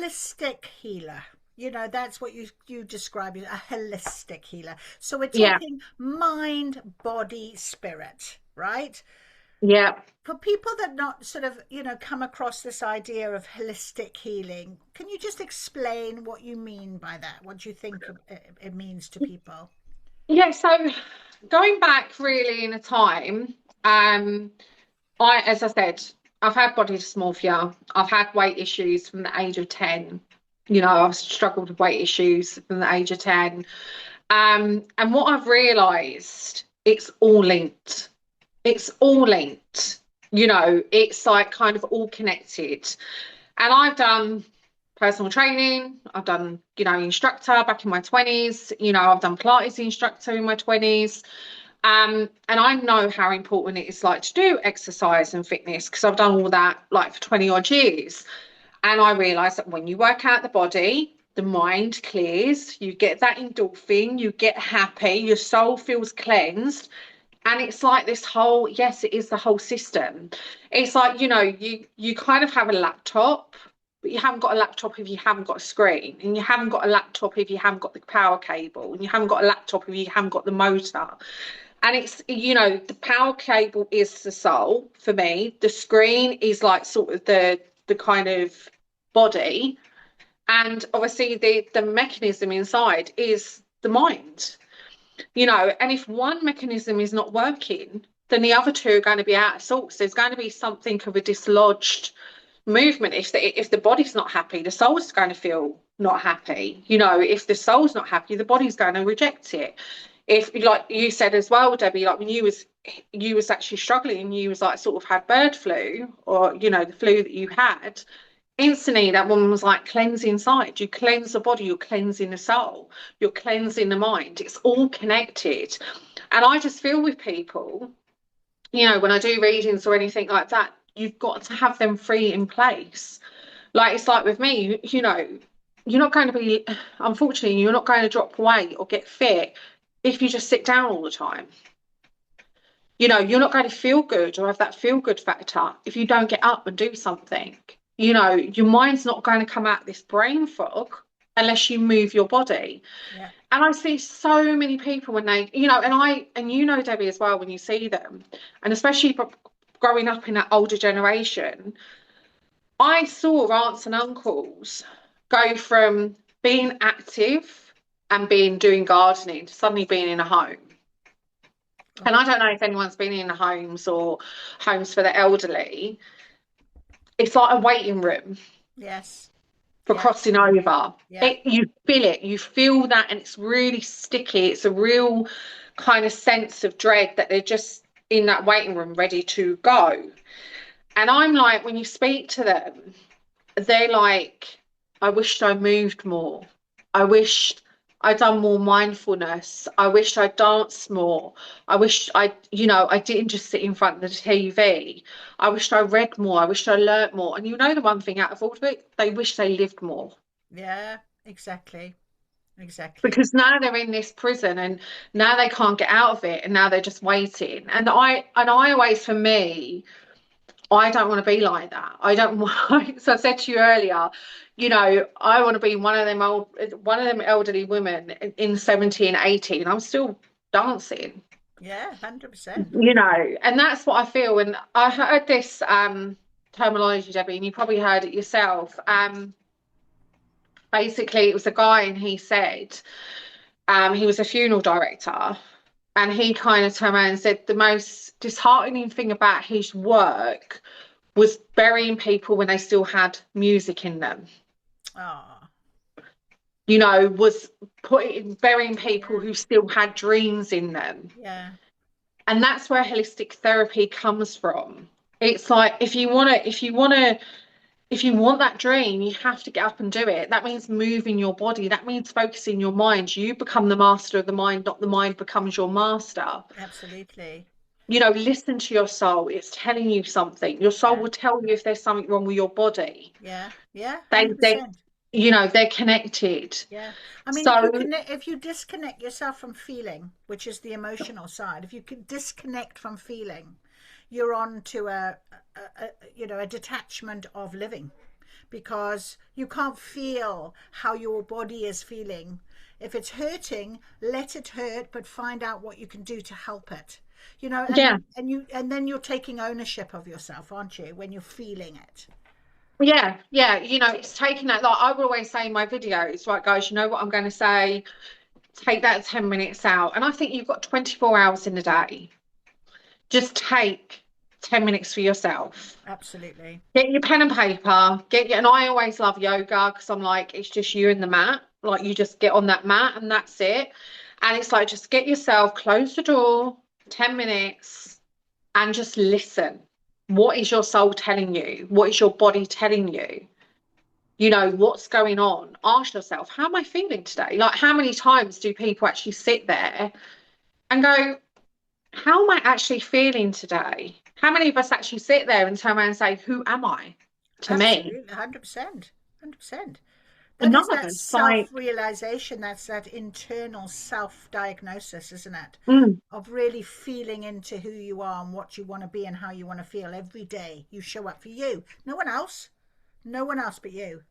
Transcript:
holistic healer. You know, that's what you describe as a holistic healer. So we're Yeah, talking mind, body, spirit, right? yeah. For people that not sort of, come across this idea of holistic healing, can you just explain what you mean by that? What do you think it means to people? Yeah, so going back really in a time, um, as I said, I've had body dysmorphia. I've had weight issues from the age of 10. I've struggled with weight issues from the age of 10. And what I've realised, it's all linked. It's all linked. It's like kind of all connected. And I've done personal training. I've done, instructor back in my 20s. I've done Pilates instructor in my 20s. And I know how important it is like to do exercise and fitness because I've done all that like for 20 odd years. And I realized that when you work out the body, the mind clears, you get that endorphin, you get happy, your soul feels cleansed. And it's like this whole, yes, it is the whole system. It's like, you kind of have a laptop, but you haven't got a laptop if you haven't got a screen, and you haven't got a laptop if you haven't got the power cable, and you haven't got a laptop if you haven't got the motor. And it's, the power cable is the soul for me. The screen is like sort of the kind of body. And obviously the mechanism inside is the mind. And if one mechanism is not working, then the other two are going to be out of sorts. There's going to be something of a dislodged movement. If the body's not happy, the soul's going to feel not happy. If the soul's not happy, the body's going to reject it. If, like you said as well, Debbie, like when you was actually struggling, you was like sort of had bird flu, or the flu that you had, instantly that woman was like, cleanse inside. You cleanse the body, you're cleansing the soul, you're cleansing the mind. It's all connected. And I just feel with people, when I do readings or anything like that, you've got to have them free in place. Like it's like with me, you're not going to be, unfortunately, you're not going to drop weight or get fit if you just sit down all the time. You're not going to feel good or have that feel good factor if you don't get up and do something. Your mind's not going to come out of this brain fog unless you move your body. Yeah. And I see so many people when they, and Debbie, as well, when you see them, and especially growing up in that older generation, I saw aunts and uncles go from being active and doing gardening to suddenly being in a home. And Oh, I don't know if anyone's been in homes or homes for the elderly. It's like a waiting room yes. for Yeah. crossing over. Yeah. You feel it, you feel that, and it's really sticky. It's a real kind of sense of dread that they're just in that waiting room ready to go. And I'm like, when you speak to them, they're like, I wished I moved more. I wished I'd done more mindfulness. I wished I danced more. I wished I didn't just sit in front of the TV. I wished I read more. I wished I learnt more. And the one thing out of all of it, they wish they lived more. Yeah. Exactly. Exactly. Because now they're in this prison and now they can't get out of it and now they're just waiting. And I always, for me, I don't want to be like that. I don't want, so I said to you earlier, I want to be one of them elderly women in 70 and 80, and I'm still dancing, Yeah. 100%. and that's what I feel. And I heard this terminology, Debbie, and you probably heard it yourself. Basically, it was a guy, and he said, he was a funeral director, and he kind of turned around and said the most disheartening thing about his work was burying people when they still had music in them. Oh, Was burying people yeah. who still had dreams in them. Yeah. And that's where holistic therapy comes from. It's like if you want that dream, you have to get up and do it. That means moving your body. That means focusing your mind. You become the master of the mind, not the mind becomes your master. Absolutely. Listen to your soul. It's telling you something. Your soul Yeah. will tell you if there's something wrong with your body. Yeah. Yeah. They 100%. they're connected. Yeah. I mean, So if you disconnect yourself from feeling, which is the emotional side, if you can disconnect from feeling, you're on to a detachment of living, because you can't feel how your body is feeling. If it's hurting, let it hurt, but find out what you can do to help it. You know, Yeah. and then you're taking ownership of yourself, aren't you, when you're feeling it? Yeah, yeah, it's taking that. Like I would always say in my videos, right, guys, you know what I'm going to say? Take that 10 minutes out. And I think you've got 24 hours in a day. Just take 10 minutes for yourself. Absolutely. Get your pen and paper. And I always love yoga because I'm like, it's just you and the mat. Like you just get on that mat and that's it. And it's like, just get yourself, close the door, 10 minutes, and just listen. What is your soul telling you? What is your body telling you? What's going on? Ask yourself, how am I feeling today? Like, how many times do people actually sit there and go, how am I actually feeling today? How many of us actually sit there and turn around and say, who am I to me? Absolutely. 100%. 100%. That is None of that us. Like, self-realization. That's that internal self-diagnosis, isn't it? mm, Of really feeling into who you are and what you want to be and how you want to feel every day. You show up for you. No one else. No one else but you.